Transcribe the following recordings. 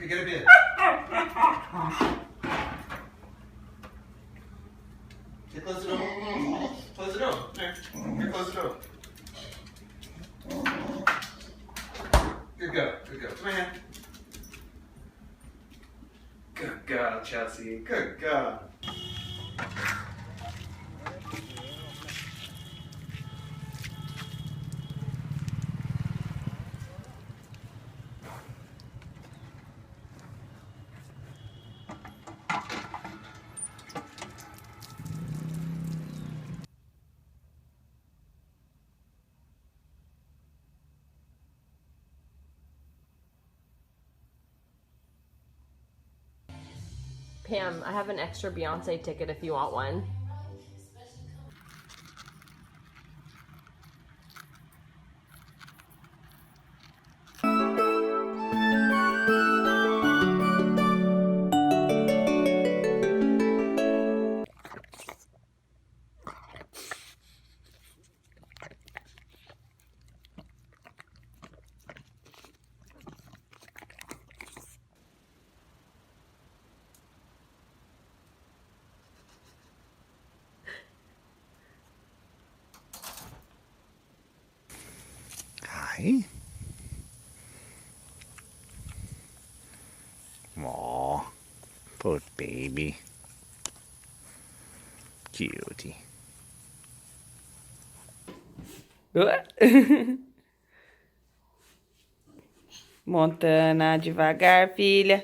Pick it up here. Here, close the door. Close the door. Here, close the door. Good girl. Good girl. Come here. Good girl, Chelsea. Good girl. Pam, I have an extra Beyonce ticket if you want one. Hi. Aw, poor baby. Cutie. Montana, devagar, filha.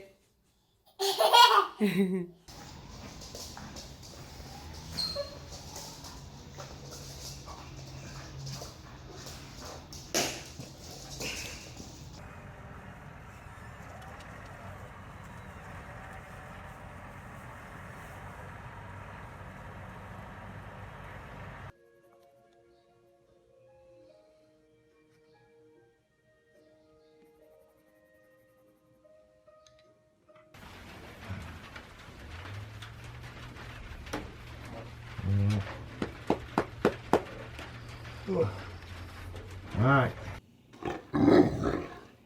All right.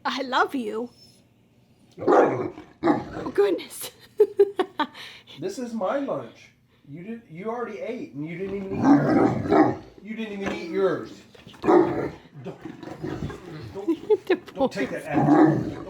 I love you. Oh, goodness. This is my lunch. You already ate and you didn't even eat yours. You didn't even eat yours. Don't take that attitude.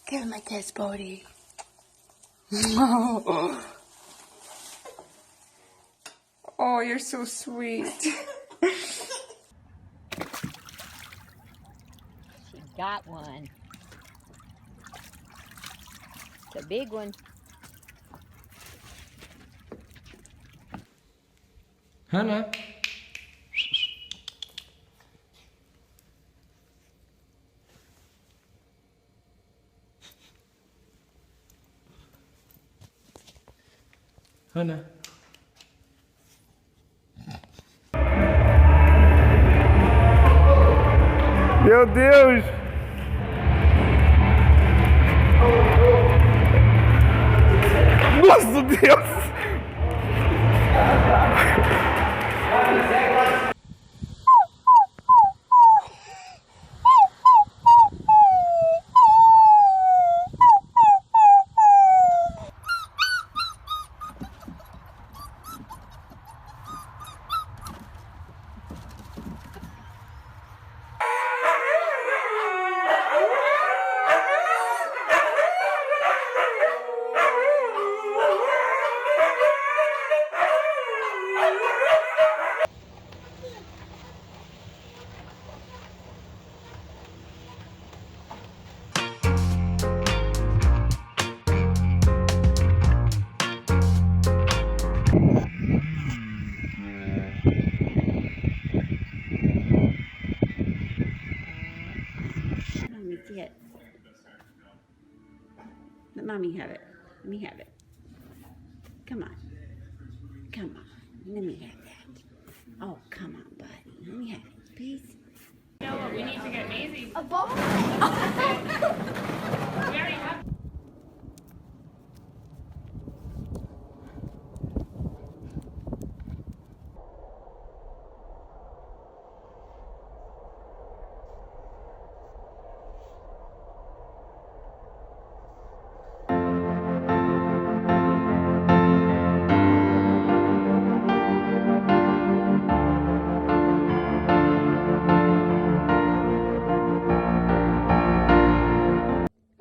Give him a kiss, Bodie. Oh, you're so sweet. She got one. It's a big one. Hannah. Hannah. Meu Deus! Nossa Deus! Let me see it. Let mommy have it. Let me have it. Come on. Come on. Let me have that. Oh, come on, buddy. Let me have it, please. You know what? We need to get Maisie. A ball? We already have.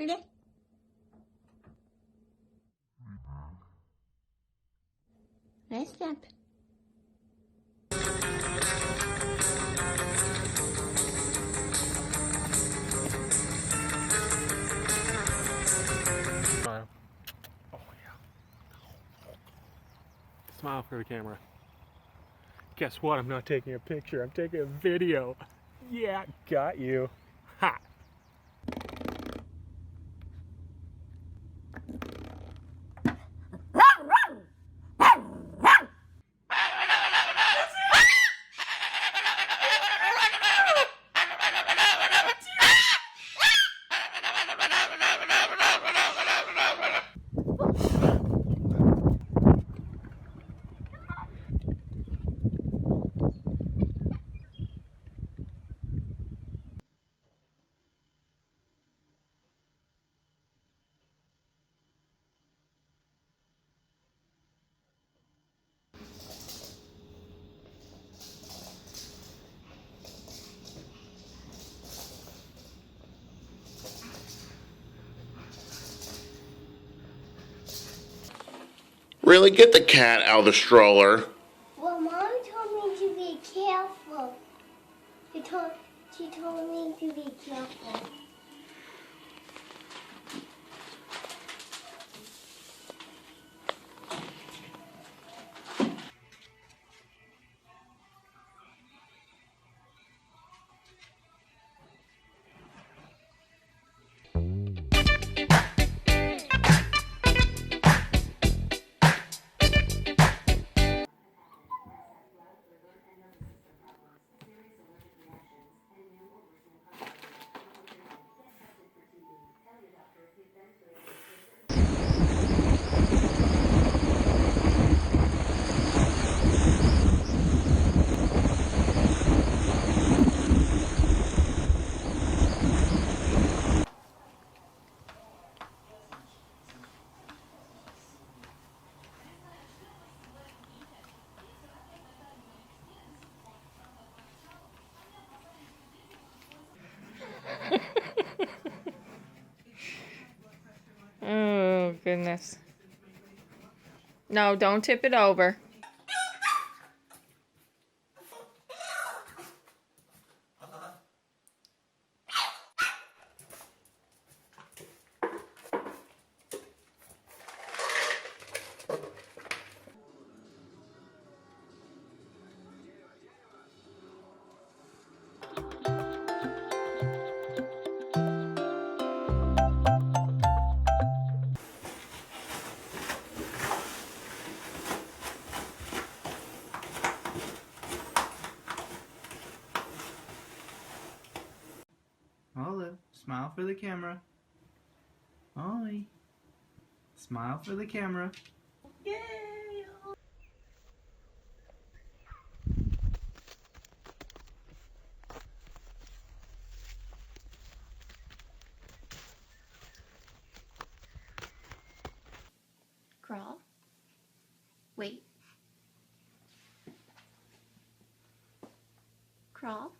Okay. Nice step. Smile. Oh yeah. Smile for the camera. Guess what? I'm not taking a picture. I'm taking a video. Yeah, got you. Ha! Really, get the cat out of the stroller. Well, Mom told me to be careful. She told me to be careful. Oh, goodness. No, don't tip it over. Olive, smile for the camera. Ollie, smile for the camera. Yay! Crawl. Wait. Crawl.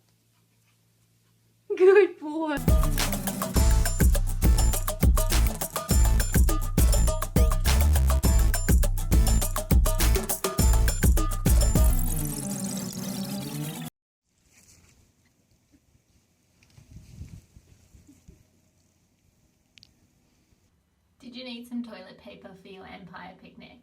Good boy. Did you need some toilet paper for your empire picnic?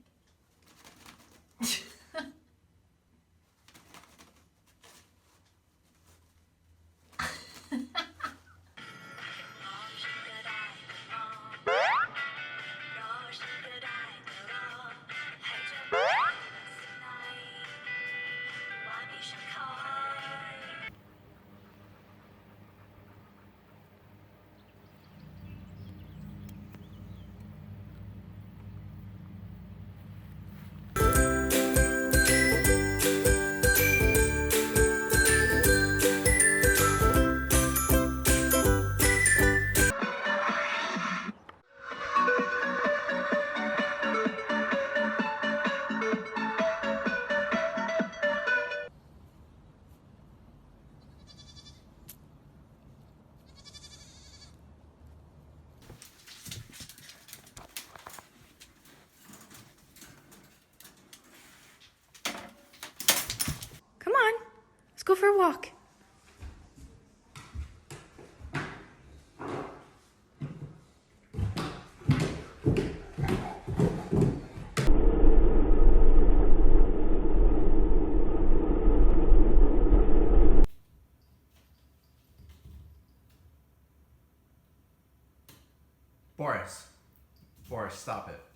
go for a walk. Boris. Boris, stop it.